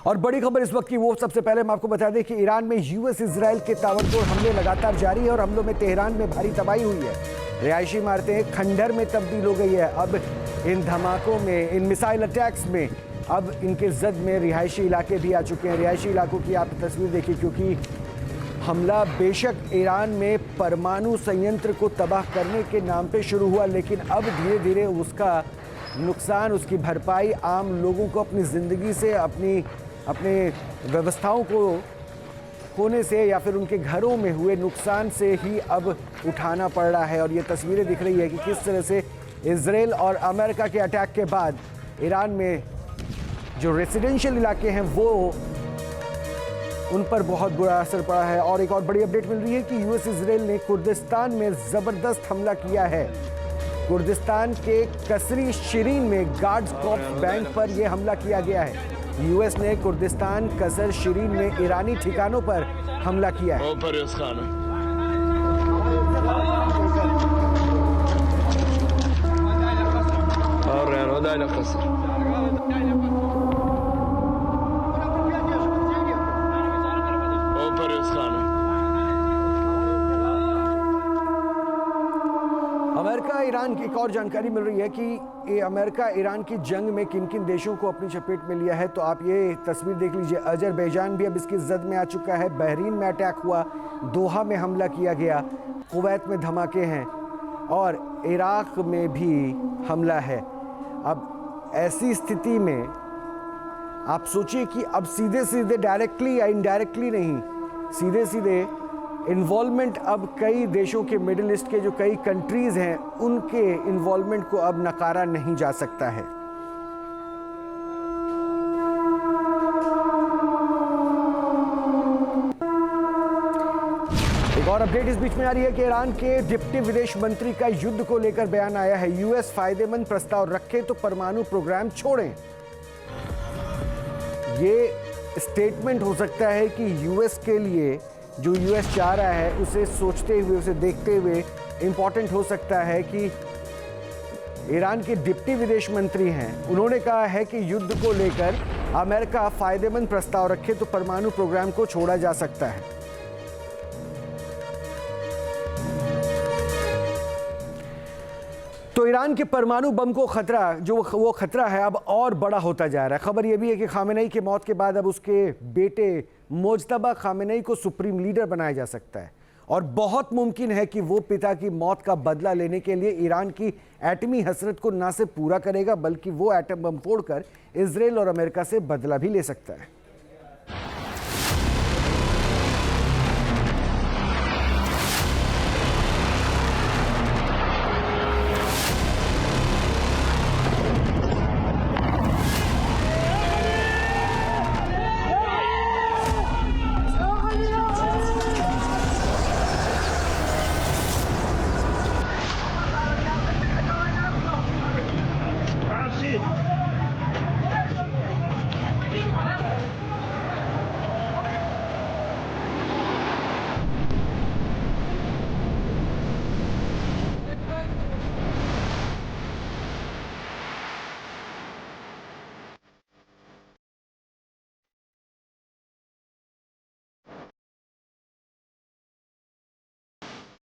और बड़ी खबर इस वक्त की वो सबसे पहले हम आपको बता दें कि ईरान में यूएस इजराइल के ताबड़तोड़ हमले लगातार जारी है और हमलों में तेहरान में भारी तबाही हुई है। रिहायशी इमारतें खंडहर में तब्दील हो गई है। अब इन धमाकों में, इन मिसाइल अटैक्स में अब इनके जद में रिहायशी इलाके भी आ चुके हैं। रिहायशी इलाकों की आप तस्वीर देखिए, क्योंकि हमला बेशक ईरान में परमाणु संयंत्र को तबाह करने के नाम पे शुरू हुआ, लेकिन अब धीरे धीरे उसका नुकसान, उसकी भरपाई आम लोगों को अपनी ज़िंदगी से, अपने व्यवस्थाओं को खोने से या फिर उनके घरों में हुए नुकसान से ही अब उठाना पड़ रहा है। और ये तस्वीरें दिख रही है कि किस तरह से इजराइल और अमेरिका के अटैक के बाद ईरान में जो रेसिडेंशियल इलाके हैं वो उन पर बहुत बुरा असर पड़ा है। और एक और बड़ी अपडेट मिल रही है कि यूएस इजराइल ने कुर्दिस्तान में ज़बरदस्त हमला किया है। कुर्दिस्तान के कसरी शिरीन में गार्ड्स कॉर्प्स बैंक पर यह हमला किया गया है। यूएस ने कुर्दिस्तान कसर शिरीन में ईरानी ठिकानों पर हमला किया है। अमेरिका ईरान की एक और जानकारी मिल रही है कि अमेरिका ईरान की जंग में किन किन देशों को अपनी चपेट में लिया है। तो आप ये तस्वीर देख लीजिए, अजरबैजान भी अब इसकी जद में आ चुका है। बहरीन में अटैक हुआ, दोहा में हमला किया गया, कुवैत में धमाके हैं और इराक में भी हमला है। अब ऐसी स्थिति में आप सोचिए कि अब सीधे सीधे डायरेक्टली या इनडायरेक्टली नहीं, सीधे सीधे इन्वॉल्वमेंट अब कई देशों के, मिडिल ईस्ट के जो कई कंट्रीज़ हैं उनके इन्वॉल्वमेंट को अब नकारा नहीं जा सकता है। एक और अपडेट इस बीच में आ रही है कि ईरान के डिप्टी विदेश मंत्री का युद्ध को लेकर बयान आया है। यूएस फायदेमंद प्रस्ताव रखे तो परमाणु प्रोग्राम छोड़ें। ये स्टेटमेंट हो सकता है कि यूएस के लिए, जो यूएस चाह रहा है उसे सोचते हुए, उसे देखते हुए इम्पॉर्टेंट हो सकता है कि ईरान के डिप्टी विदेश मंत्री हैं, उन्होंने कहा है कि युद्ध को लेकर अमेरिका फायदेमंद प्रस्ताव रखे तो परमाणु प्रोग्राम को छोड़ा जा सकता है। तो ईरान के परमाणु बम को खतरा, जो वो खतरा है अब और बड़ा होता जा रहा है। खबर यह भी है कि खामेनेई की मौत के बाद अब उसके बेटे मोजतबा खामेनेई को सुप्रीम लीडर बनाया जा सकता है और बहुत मुमकिन है कि वो पिता की मौत का बदला लेने के लिए ईरान की एटमी हसरत को ना सिर्फ पूरा करेगा बल्कि वो एटम बम फोड़कर इजराइल और अमेरिका से बदला भी ले सकता है।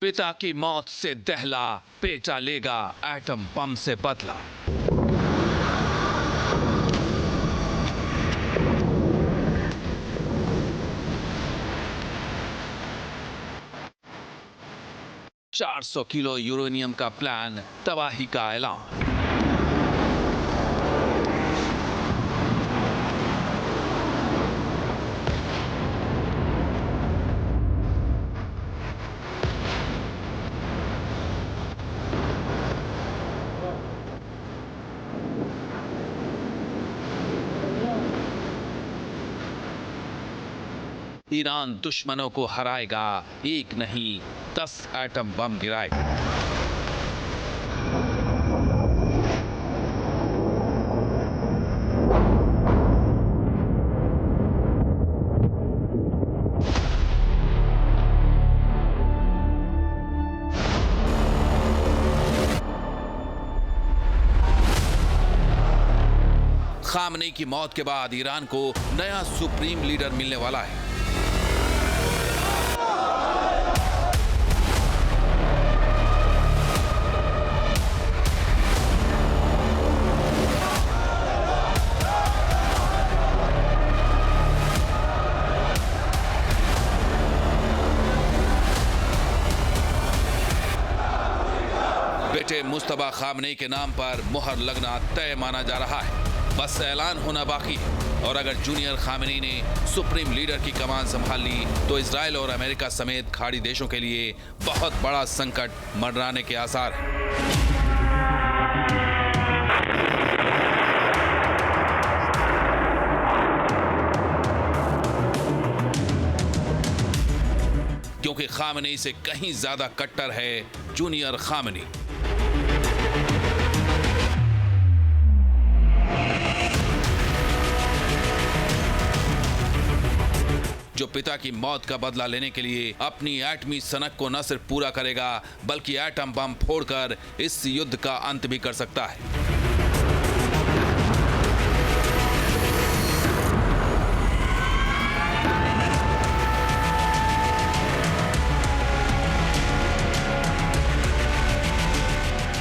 पिता की मौत से दहला, बेटा लेगा एटम बम से बदला। $400 किलो यूरेनियम का प्लान, तबाही का ऐलान। ईरान दुश्मनों को हराएगा, एक नहीं 10 एटम बम गिराएगा। खामनेई की मौत के बाद ईरान को नया सुप्रीम लीडर मिलने वाला है। बेटे मुस्तफा खामनेई के नाम पर मुहर लगना तय माना जा रहा है, बस ऐलान होना बाकी है। और अगर जूनियर खामनेई ने सुप्रीम लीडर की कमान संभाल ली तो इजराइल और अमेरिका समेत खाड़ी देशों के लिए बहुत बड़ा संकट मंडराने के आसार हैं। क्योंकि खामनेई से कहीं ज्यादा कट्टर है जूनियर खामनेई। जो पिता की मौत का बदला लेने के लिए अपनी एटमी सनक को न सिर्फ पूरा करेगा बल्कि एटम बम फोड़कर इस युद्ध का अंत भी कर सकता है।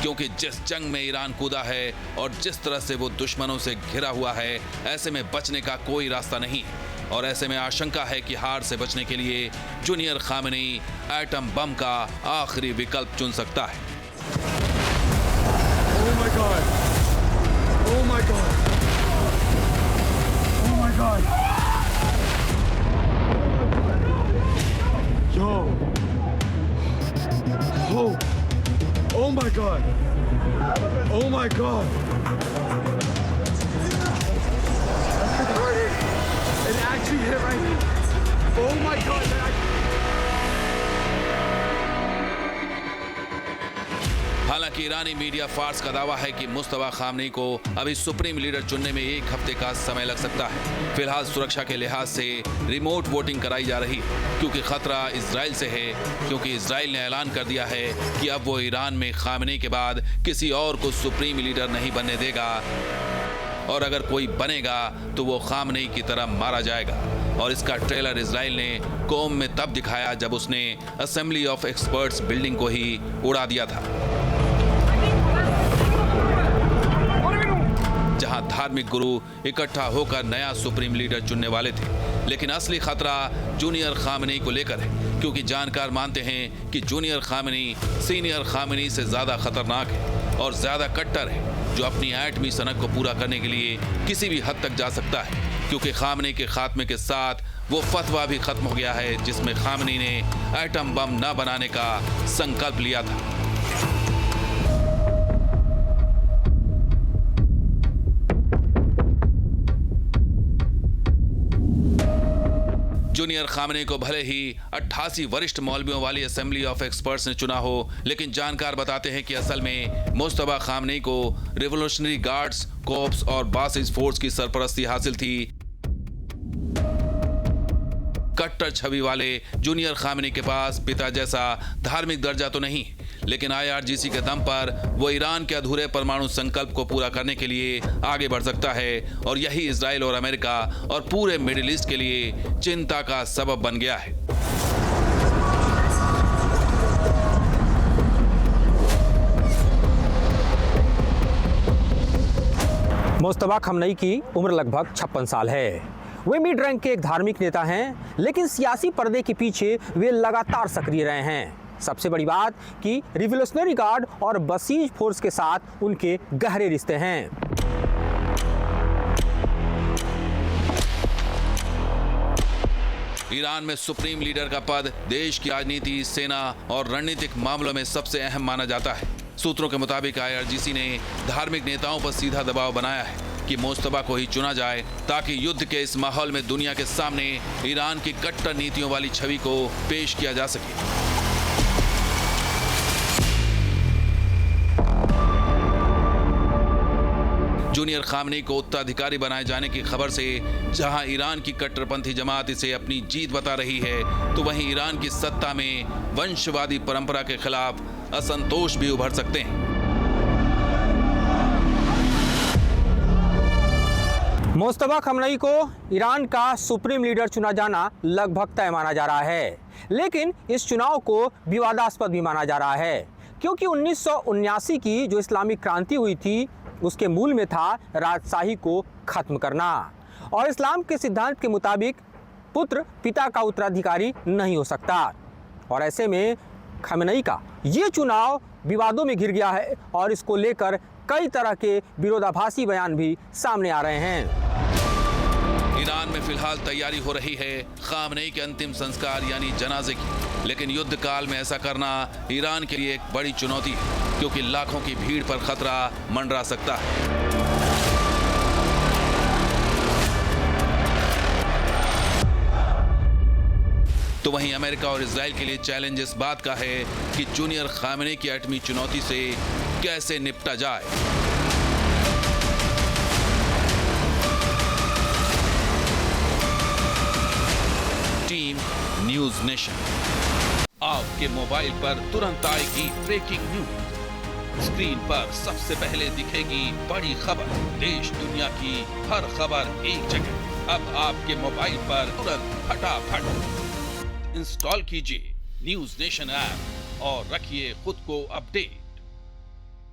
क्योंकि जिस जंग में ईरान कूदा है और जिस तरह से वो दुश्मनों से घिरा हुआ है, ऐसे में बचने का कोई रास्ता नहीं और ऐसे में आशंका है कि हार से बचने के लिए जूनियर खामनेई एटम बम का आखिरी विकल्प चुन सकता है। Oh my God. Oh my God. Oh my God. Yo. Oh. Oh my God. Oh my God. It actually hit right here. Oh my God. हालांकि ईरानी मीडिया फार्स का दावा है कि मुस्तफा खामनेई को अभी सुप्रीम लीडर चुनने में 1 हफ्ते का समय लग सकता है। फिलहाल सुरक्षा के लिहाज से रिमोट वोटिंग कराई जा रही है क्योंकि खतरा इजराइल से है, क्योंकि इजराइल ने ऐलान कर दिया है कि अब वो ईरान में खामनेई के बाद किसी और को सुप्रीम लीडर नहीं बनने देगा और अगर कोई बनेगा तो वो खामनेई की तरह मारा जाएगा। और इसका ट्रेलर इजराइल ने कोम में तब दिखाया जब उसने असेंबली ऑफ एक्सपर्ट्स बिल्डिंग को ही उड़ा दिया था, जहां धार्मिक गुरु इकट्ठा होकर नया सुप्रीम लीडर चुनने वाले थे। लेकिन असली खतरा जूनियर खामनेई को लेकर है, क्योंकि जानकार मानते हैं कि जूनियर खामनेई सीनियर खामनेई से ज्यादा खतरनाक है और ज्यादा कट्टर है, जो अपनी एटमी सनक को पूरा करने के लिए किसी भी हद तक जा सकता है। क्योंकि खामनेई के खात्मे के साथ वो फतवा भी खत्म हो गया है जिसमें खामनेई ने एटम बम न बनाने का संकल्प लिया था। जूनियर खामनेई को भले ही 88 वरिष्ठ मौलवियों वाली असेंबली ऑफ एक्सपर्ट्स ने चुना हो, लेकिन जानकार बताते हैं कि असल में मुस्तफा खामनेई को रिवोल्यूशनरी गार्ड्स, कोर्प्स और बासिस फोर्स की सरपरस्ती हासिल थी। कट्टर छवि वाले जूनियर खामनेई के पास पिता जैसा धार्मिक दर्जा तो नहीं, लेकिन IRGC के दम पर वो ईरान के अधूरे परमाणु संकल्प को पूरा करने के लिए आगे बढ़ सकता है और यही इजराइल और अमेरिका और पूरे मिडिल ईस्ट के लिए चिंता का सबब बन गया है। मुस्तफा खामनेई की उम्र लगभग 56 साल है। वे मिड रैंक के एक धार्मिक नेता हैं, लेकिन सियासी पर्दे के पीछे वे लगातार सक्रिय रहे हैं। सबसे बड़ी बात कि रिवोल्यूशनरी गार्ड और बसीज फोर्स के साथ उनके गहरे रिश्ते हैं। ईरान में सुप्रीम लीडर का पद देश की राजनीति, सेना और रणनीतिक मामलों में सबसे अहम माना जाता है। सूत्रों के मुताबिक IRGC ने धार्मिक नेताओं पर सीधा दबाव बनाया है कि मुस्तफा को ही चुना जाए ताकि युद्ध के इस माहौल में दुनिया के सामने ईरान की कट्टर नीतियों वाली छवि को पेश किया जा सके। जूनियर खामनेई को उत्तराधिकारी बनाए जाने की खबर से जहां ईरान की कट्टरपंथी जमात इसे अपनी जीत बता रही है, तो वहीं ईरान की सत्ता में वंशवादी परंपरा के खिलाफ असंतोष भी उभर सकते हैं। मुस्तफा खमनई को ईरान का सुप्रीम लीडर चुना जाना लगभग तय माना जा रहा है, लेकिन इस चुनाव को विवादास्पद भी माना जा रहा है, क्योंकि 1979 की जो इस्लामिक क्रांति हुई थी उसके मूल में था राजशाही को खत्म करना, और इस्लाम के सिद्धांत के मुताबिक पुत्र पिता का उत्तराधिकारी नहीं हो सकता। और ऐसे में खमनई का ये चुनाव विवादों में घिर गया है और इसको लेकर कई तरह के विरोधाभासी बयान भी सामने आ रहे हैं। ईरान में फिलहाल तैयारी हो रही है खामनेई के अंतिम संस्कार यानी जनाजे की, लेकिन युद्ध काल में ऐसा करना ईरान के लिए एक बड़ी चुनौती है, क्योंकि लाखों की भीड़ पर खतरा मंडरा सकता है। तो वहीं अमेरिका और इजराइल के लिए चैलेंज इस बात का है कि जूनियर खामनेई की एटमी चुनौती से कैसे निपटा जाए। टीम न्यूज नेशन, आपके मोबाइल पर तुरंत आएगी ब्रेकिंग न्यूज। स्क्रीन पर सबसे पहले दिखेगी बड़ी खबर, देश दुनिया की हर खबर एक जगह। अब आपके मोबाइल पर तुरंत फटाफट इंस्टॉल कीजिए न्यूज नेशन ऐप और रखिए खुद को अपडेट।